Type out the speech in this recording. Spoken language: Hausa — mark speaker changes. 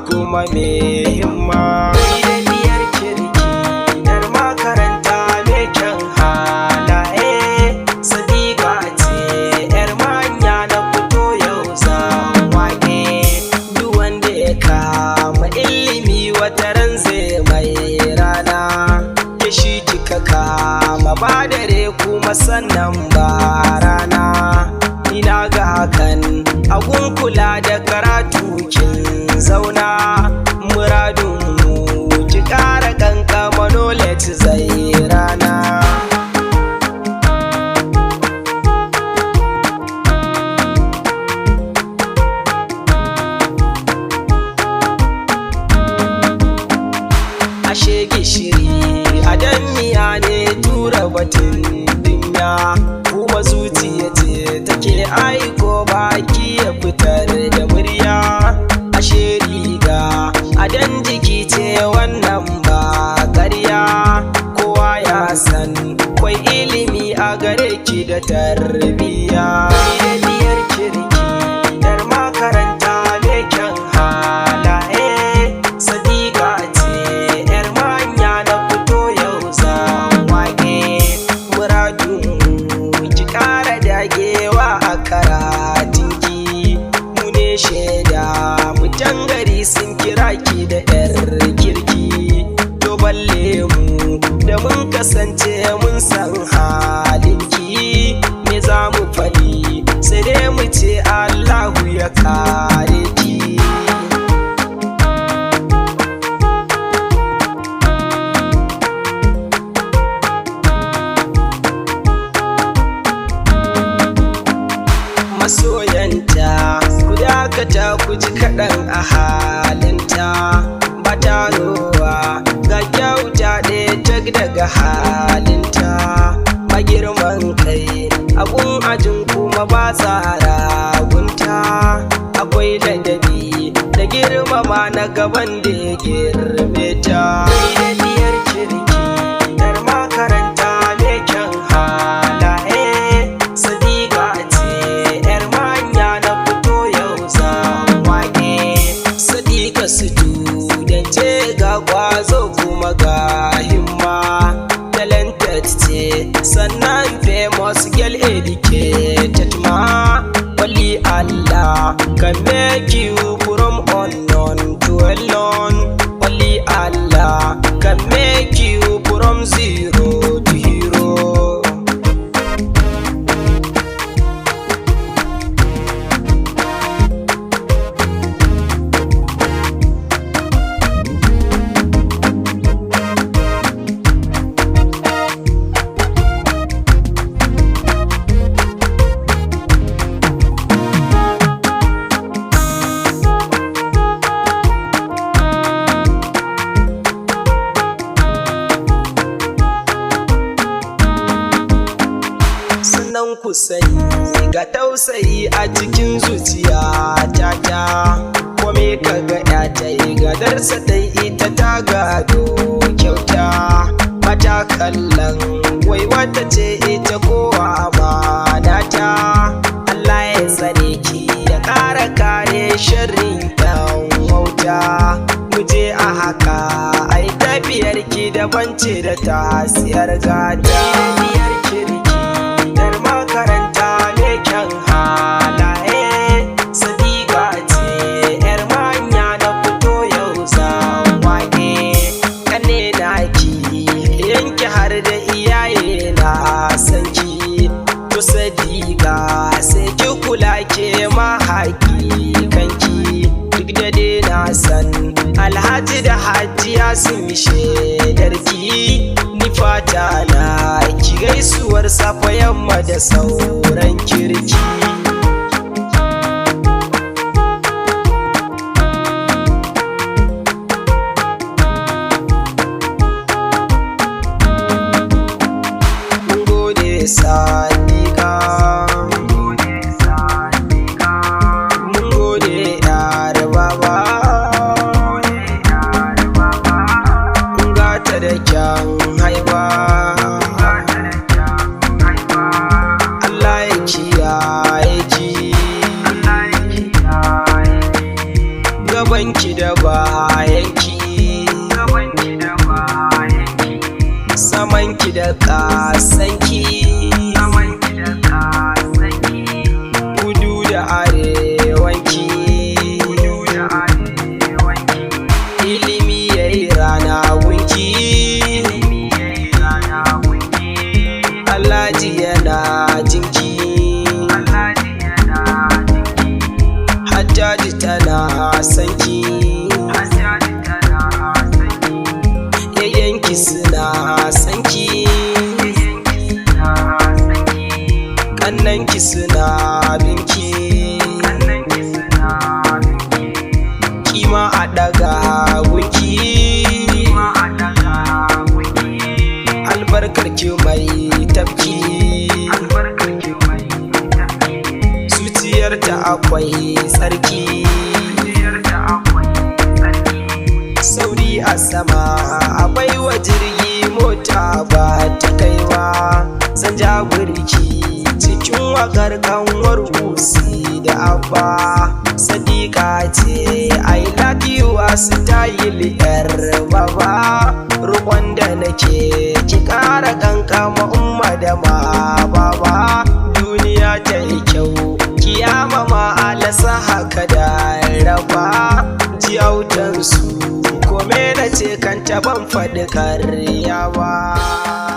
Speaker 1: kuma mai himma. Biyar kirki yar makaranta mai kyan halaye, Sadiqa ce yar manya na fito yau zan wake. Duk wanda ya kama ilimi wataran zai mai rana, ya shi kika kama ba dare kuma sannan ba rana. Ina ga hakan agun kula da karatu kin zauna, muradunmu ki ƙara kankama knowledge zai rana. Ashe gishiri a miya ne tura batun dinya, kuma zuciya ce take aiko baki ya fitar da murya. Ashe riga a jiki ce wannan ba ƙarya, kowa ya san kwai ilimi a gare ki da tarbiyya. Biyar kirki yar makaranta mai kyan halaye, Sadiqa ce yar manya na fito yau zan wake. Muradunmu ki ƙara dagewa a karatunki, mu ne shaida mutan gari sun kira ki da yar kirki. To balle mu da mun kasance mun san halinki, me za mu faɗi sai dai mu ce Allahu ya kare ki. Masoyanta ku dakata ku ji kaɗan a halinta, ba ta rowa ga kyauta ɗaya tag daga halinta. Magirman kai abun ajin kuma ba tsara gunta, akwai ladabi da girmama na gaban da ya girme ta. Biyar kirki yar makaranta mai kyan halaye, Sadiqa ce yar manya na fito yau zan wake. Sadiqa student ce ga kwazo kuma ga himma, talented ce sannan famous girl educated ma. Wali Allah can make you from unknown to well known, Wali Allah can make you from zero to hero. Sannan ku sani ga tausayi a cikin zuciya ta, kome ka ga ya ta yi gadarsa ta ita ta gado kyauta. Mata kallon wai wata ce ita kowa amanata, Allah ya tsare ki ya ƙara kare sharrin ɗan wauta. Muje a haka ai tafiyar ki daban ce da tasiyar gata. Biyar kirki yar makaranta mai kyan halaye, Sadiqa ce yar manya na fito yau zan wake. Kane naki yanki har da iyaye na sanki, to Sadiqa sai ki kula ke ma hakikanki. Duk da dai na san Alhaji da Hajiya sun shaidarki, ni fata na ki gaisuwar safa yamma da sauran kirki. Mun gode Sadiqa, mun gode yar baba, gata da kyan haiba. Allah ya kiyaye ki, gabanki da ba kasanki, kudu da arewanki, ilimi yayi rana gunki, Alhaji yana jinki, Hajjaji tana sanki, yayyanki suna sanki, kannanki suna binki, kima a daga gunki, albarkarki mai tafki, zuciyarta akwai tsarki, sauri a sama akwai wa jirgi mota ba ta kaiwa, zan ja birki cikin wakar kanwar usi da abba, sadiqa ce I like you a style yar baba, rukon da nake ki kara kankama umma da ma baba, duniya ta yi kyau kiyama ma alasa haka da raba, ji autansu kome na ce kanta ban faɗi karya ba.